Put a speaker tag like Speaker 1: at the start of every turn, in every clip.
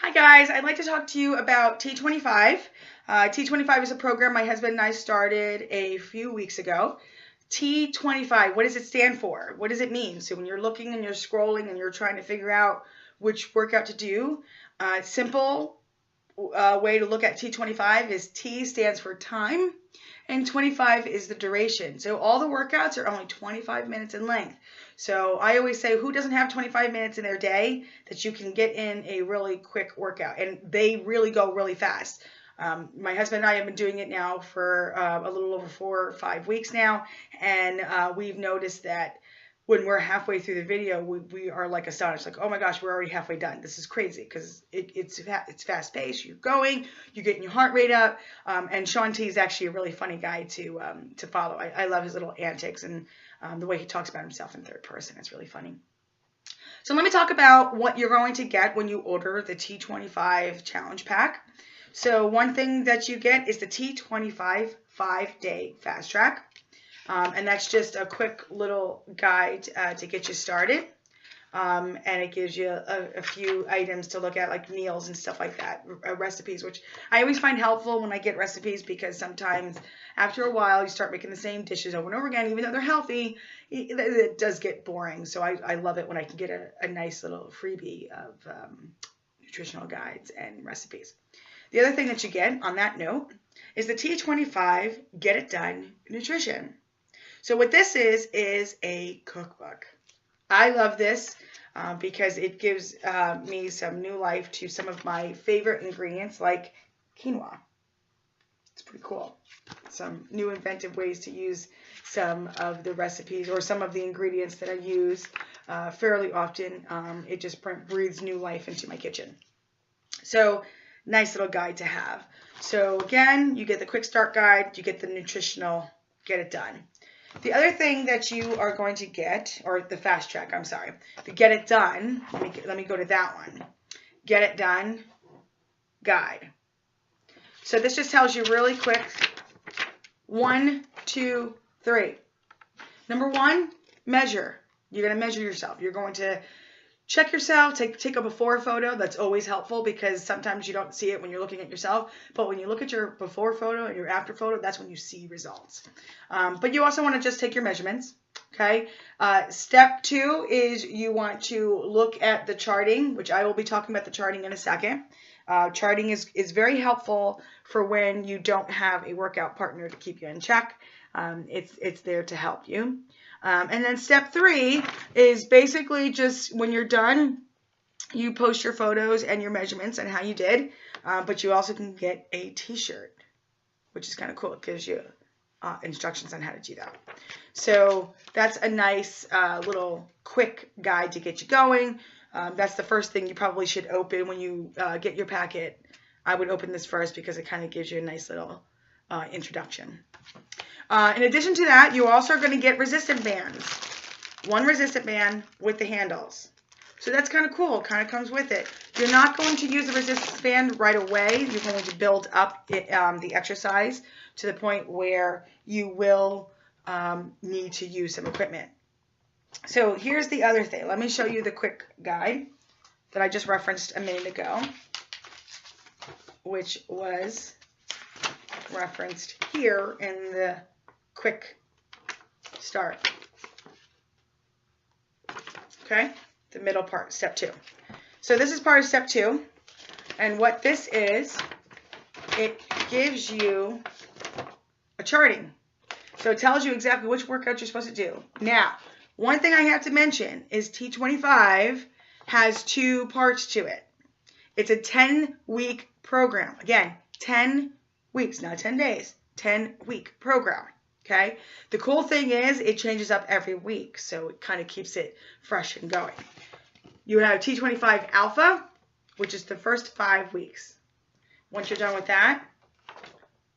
Speaker 1: Hi guys, I'd like to talk to you about T25. T25 is a program my husband and I started a few weeks ago. T25, what does it stand for? What does it mean? So when you're looking and you're scrolling and you're trying to figure out which workout to do, simple way to look at T25 is T stands for time and 25 is the duration. So all the workouts are only 25 minutes in length. So I always say, who doesn't have 25 minutes in their day that you can get in a really quick workout? And they really go really fast. My husband and I have been doing it now for a little over 4 or 5 weeks now, and we've noticed that when we're halfway through the video, we are like astonished, like, oh my gosh, we're already halfway done. This is crazy because it's fast paced. You're going, you're getting your heart rate up, and Sean T is actually a really funny guy to follow. I love his little antics and the way he talks about himself in third person. It's really funny. So let me talk about what you're going to get when you order the T25 Challenge Pack. So one thing that you get is the T25 5-day fast track. And that's just a quick little guide to get you started. And it gives you a few items to look at, like meals and stuff like that, recipes, which I always find helpful when I get recipes, because sometimes after a while you start making the same dishes over and over again, even though they're healthy, it does get boring. So I love it when I can get a nice little freebie of nutritional guides and recipes. The other thing that you get on that note is the T25 Get It Done Nutrition. So what this is a cookbook. I love this because it gives me some new life to some of my favorite ingredients, like quinoa. It's pretty cool. Some new inventive ways to use some of the recipes or some of the ingredients that I use fairly often. It just breathes new life into my kitchen. So nice little guide to have. So again, you get the quick start guide, you get the nutritional get it done. The other thing that you are going to get, or the fast track, I'm sorry, the get it done, let me go to that one. Get it done guide. So this just tells you really quick, 1, 2, 3. Number 1, measure. You're going to measure yourself. You're going to check yourself, take a before photo. That's always helpful because sometimes you don't see it when you're looking at yourself. But when you look at your before photo and your after photo, that's when you see results. But you also want to just take your measurements. Okay. Step 2 is you want to look at the charting, which I will be talking about the charting in a second. Charting is very helpful for when you don't have a workout partner to keep you in check. It's there to help you. And then step 3 is basically just when you're done, you post your photos and your measurements and how you did, but you also can get a t-shirt, which is kind of cool. It gives you instructions on how to do that. So that's a nice little quick guide to get you going. That's the first thing you probably should open when you get your packet. I would open this first because it kind of gives you a nice little introduction. In addition to that, you also are going to get resistant bands. 1 resistant band with the handles. So that's kind of cool. Kind of comes with it. You're not going to use the resistance band right away. You're going to build up the exercise to the point where you will need to use some equipment. So here's the other thing. Let me show you the quick guide that I just referenced a minute ago, which was referenced here in the quick start. Okay, the middle part, step 2. So this is part of step 2, and what this is, it gives you a charting. So it tells you exactly which workout you're supposed to do. Now, one thing I have to mention is T25 has 2 parts to it. It's a 10-week program. Again, 10 weeks, not 10 days, 10-week program. Okay. The cool thing is it changes up every week, so it kind of keeps it fresh and going. You have T25 Alpha, which is the first 5 weeks. Once you're done with that,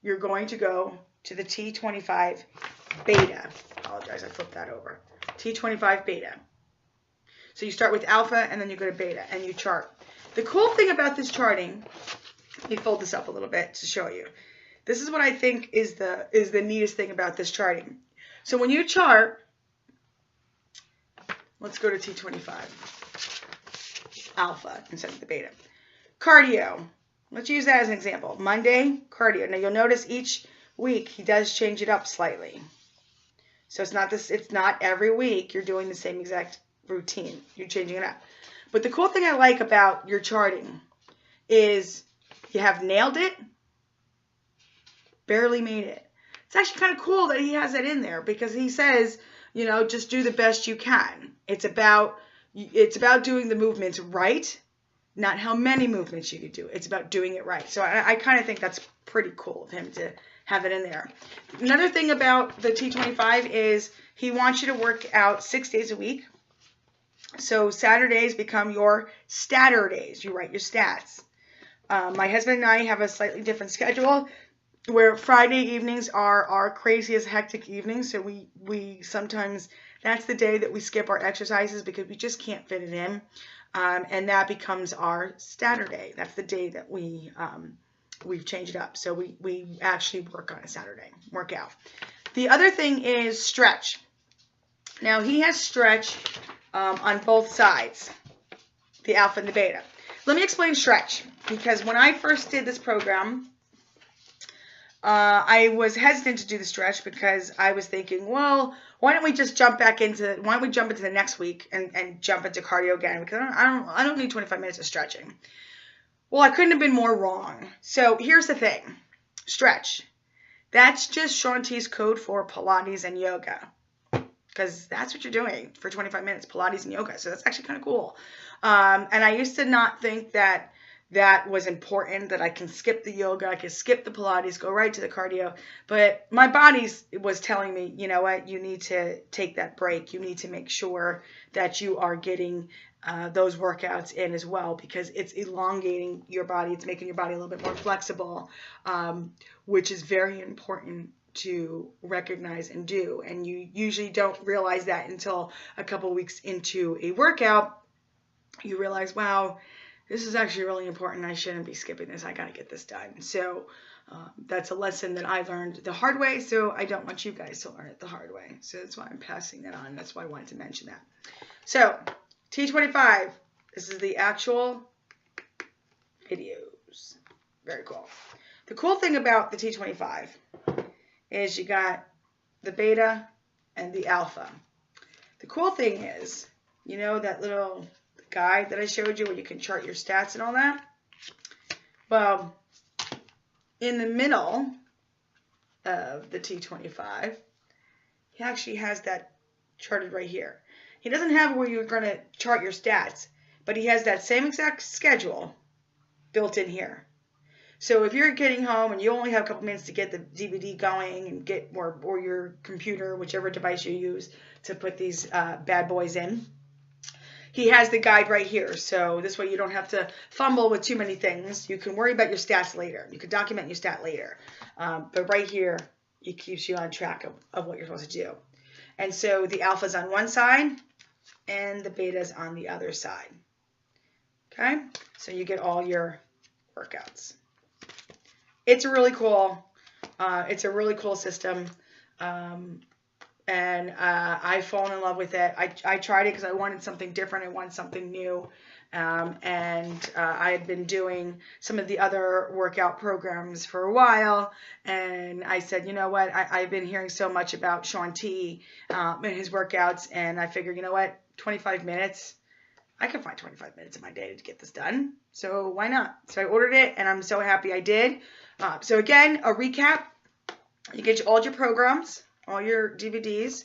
Speaker 1: you're going to go to the T25 Beta. Apologize, I flipped that over. T25 Beta. So you start with Alpha and then you go to Beta and you chart. The cool thing about this charting, let me fold this up a little bit to show you. This is what I think is the neatest thing about this charting. So when you chart, let's go to T25 Alpha instead of the Beta. Cardio. Let's use that as an example. Monday, cardio. Now you'll notice each week he does change it up slightly. So it's not every week you're doing the same exact routine. You're changing it up. But the cool thing I like about your charting is you have nailed it, barely made it. It's actually kind of cool that he has that in there because he says, you know, just do the best you can. It's about doing the movements right, not how many movements you could do. It's about doing it right. So I kind of think that's pretty cool of him to have it in there. Another thing about the T25 is he wants you to work out 6 days a week. So Saturdays become your statter days. You write your stats. My husband and I have a slightly different schedule where Friday evenings are our craziest hectic evenings. So we sometimes, that's the day that we skip our exercises because we just can't fit it in. And that becomes our Saturday. That's the day that we've changed it up. So we actually work on a Saturday, work out. The other thing is stretch. Now he has stretch on both sides, the alpha and the beta. Let me explain stretch, because when I first did this program, I was hesitant to do the stretch because I was thinking, well, why don't we jump into the next week and jump into cardio again? Because I don't need 25 minutes of stretching. Well, I couldn't have been more wrong. So here's the thing. Stretch. That's just Shaun T's code for Pilates and yoga. Because that's what you're doing for 25 minutes, Pilates and yoga. So that's actually kind of cool. And I used to not think that was important, that I can skip the yoga, I can skip the Pilates, go right to the cardio. But my body was telling me, you know what, you need to take that break. You need to make sure that you are getting those workouts in as well, because it's elongating your body. It's making your body a little bit more flexible, which is very important to recognize and do. And you usually don't realize that until a couple weeks into a workout. You realize, wow, this is actually really important. I shouldn't be skipping this. I got to get this done. So that's a lesson that I learned the hard way. So I don't want you guys to learn it the hard way. So that's why I'm passing that on. That's why I wanted to mention that. So T25, this is the actual videos. Very cool. The cool thing about the T25 is you got the beta and the alpha. The cool thing is, you know that little guide that I showed you where you can chart your stats and all that? Well, in the middle of the T25, he actually has that charted right here. He doesn't have where you're going to chart your stats, but he has that same exact schedule built in here. So if you're getting home and you only have a couple minutes to get the DVD going and get or your computer, whichever device you use to put these bad boys in, he has the guide right here. So this way you don't have to fumble with too many things. You can worry about your stats later. You can document your stat later. But right here, it keeps you on track of what you're supposed to do. And so the alpha's on one side and the beta's on the other side. Okay? So you get all your workouts. It's really cool. It's a really cool system. And I've fallen in love with it. I tried it because I wanted something different. I wanted something new. And I had been doing some of the other workout programs for a while. And I said, you know what? I've been hearing so much about Shaun T and his workouts. And I figured, you know what? 25 minutes. I can find 25 minutes of my day to get this done. So why not? So I ordered it and I'm so happy I did. So again, a recap. You get all your programs, all your DVDs.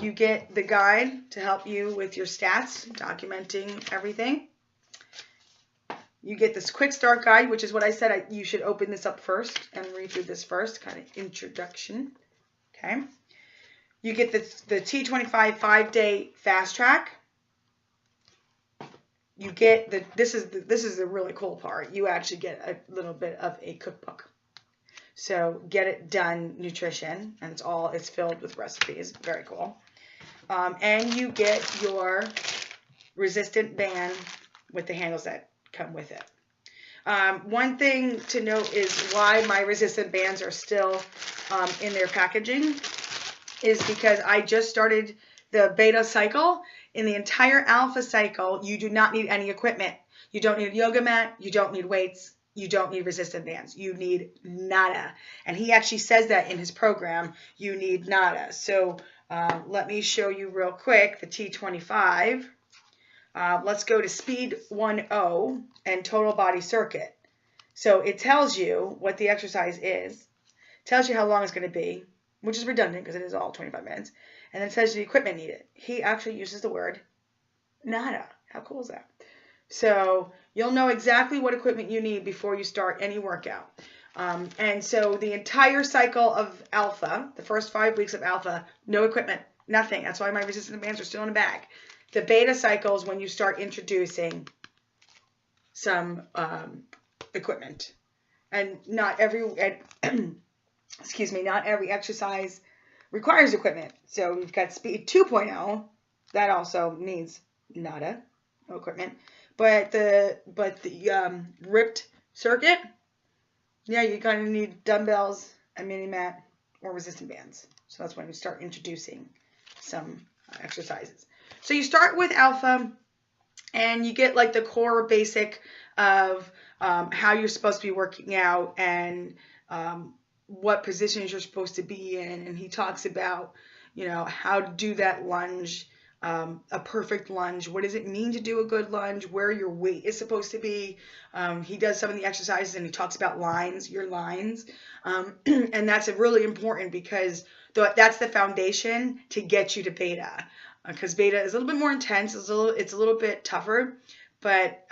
Speaker 1: You get the guide to help you with your stats, documenting everything. You get this quick start guide, which is what I said you should open this up first and read through this first, kind of introduction. Okay. You get the T25 5-day fast track. You get this is the really cool part. You actually get a little bit of a cookbook. So Get It Done Nutrition, and it's filled with recipes. Very cool. And you get your resistant band with the handles that come with it. One thing to note is why my resistant bands are still in their packaging is because I just started the beta cycle. In the entire alpha cycle, you do not need any equipment. You don't need a yoga mat. You don't need weights. You don't need resistance bands. You need nada. And he actually says that in his program, you need nada. So let me show you real quick the T25. Let's go to speed 1.0 and total body circuit. So it tells you what the exercise is, tells you how long it's going to be, which is redundant because it is all 25 minutes, and then it says the equipment needed. He actually uses the word nada. How cool is that? So you'll know exactly what equipment you need before you start any workout. And so the entire cycle of alpha, the first 5 weeks of alpha, no equipment, nothing. That's why my resistance bands are still in a bag. The beta cycle is when you start introducing some equipment. And not every, excuse me, not every exercise requires equipment. So we've got speed 2.0. That also needs nada, no equipment. But the ripped circuit, yeah, you're going to need dumbbells, a mini mat, or resistance bands. So that's when you start introducing some exercises. So you start with alpha, and you get like the core basic of how you're supposed to be working out and what positions you're supposed to be in. And he talks about, you know, how to do that lunge, a perfect lunge. What does it mean to do a good lunge? Where your weight is supposed to be. He does some of the exercises and he talks about lines, your lines. And that's really important because that's the foundation to get you to beta. Because beta is a little bit more intense. It's a little bit tougher, but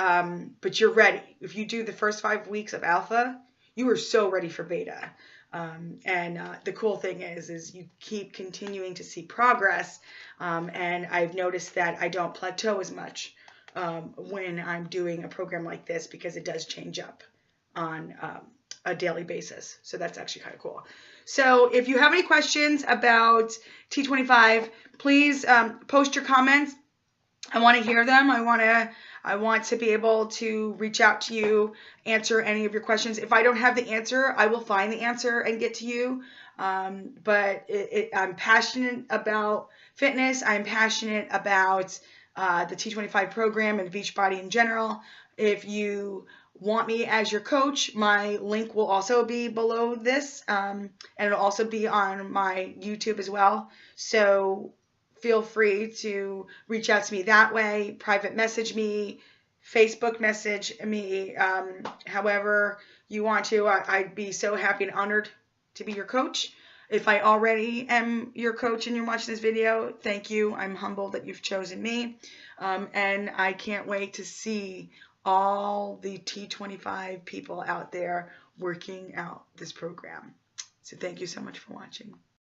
Speaker 1: you're ready. If you do the first 5 weeks of alpha, you are so ready for beta. The cool thing is you keep continuing to see progress. And I've noticed that I don't plateau as much when I'm doing a program like this because it does change up on a daily basis. So that's actually kind of cool. So if you have any questions about T25, please post your comments. I want to hear them. I want to be able to reach out to you, answer any of your questions. If I don't have the answer, I will find the answer and get to you. But I'm passionate about fitness. I'm passionate about the T25 program and Beachbody in general. If you want me as your coach, my link will also be below this, and it'll also be on my YouTube as well. So feel free to reach out to me that way, private message me, Facebook message me, however you want to. I'd be so happy and honored to be your coach. If I already am your coach and you're watching this video, thank you. I'm humbled that you've chosen me. And I can't wait to see all the T25 people out there working out this program. So thank you so much for watching.